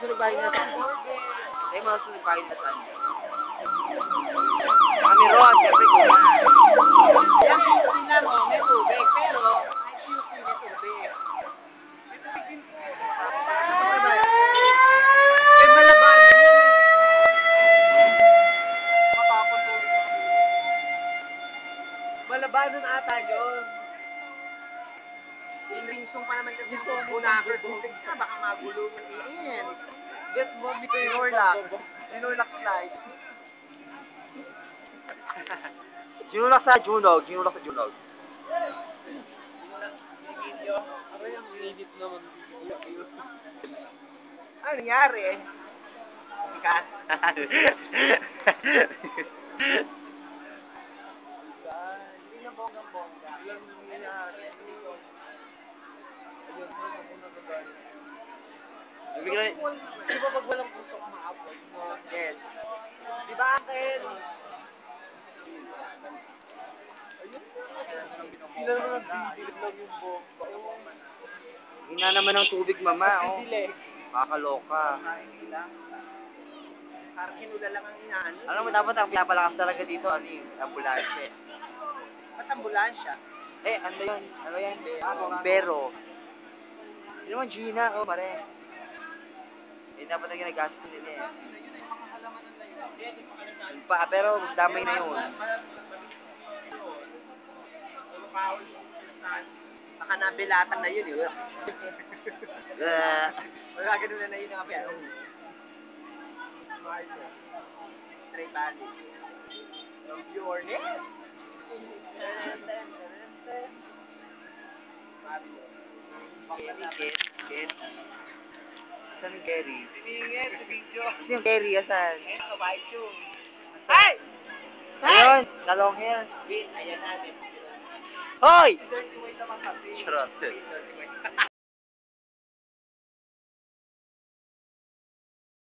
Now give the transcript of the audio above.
sunog bahay na saan? Ay, mga sunog bahay na saan? Kami ron, siyempre kuma. Yan, tingnan mo, may tubig, pero IQC may tubig. May malabahan na yun eh. Matapon tubig na kami. Malabahan ata yun. Ilingsong pa naman kasi ito. Bunakot tubig na, baka magulo ng iin. Get mo, dito yung Norlac. Yung Norlac slide. Ginulak sa Junog. Ginulak sa Junog. Aray, ang init naman. Ano nangyari? Kat. Hindi na bonggang-bongga. Ilang nangyayari. Di ba pag walang puso ka ma-upload mo? Yes. Di ba, Uncle? Sila naman nagbibilip lang yung bomba. Hina naman ng tubig, mama. Oh. Makakaloka. Parang kinula lang ang inaano. Alam mo, dapat ang pinapalakas talaga dito, ano yung ambulansya. Ba't ambulansya? Eh, ano yun? Ano yan? Bombero. Hindi naman Gina, oh, pare. Eh, dapat na ginagastos nila eh. Pero damay na yun. Baka nabilatan na yun eh. Wala ganun na yun ang apyan. Straight body. Of your name. Kit. Saan yung Gary? Siningin sa video. Sino yung Gary? Asan? Ay! Ayun! Nalong hair. Ayan natin. Hoy! Charot.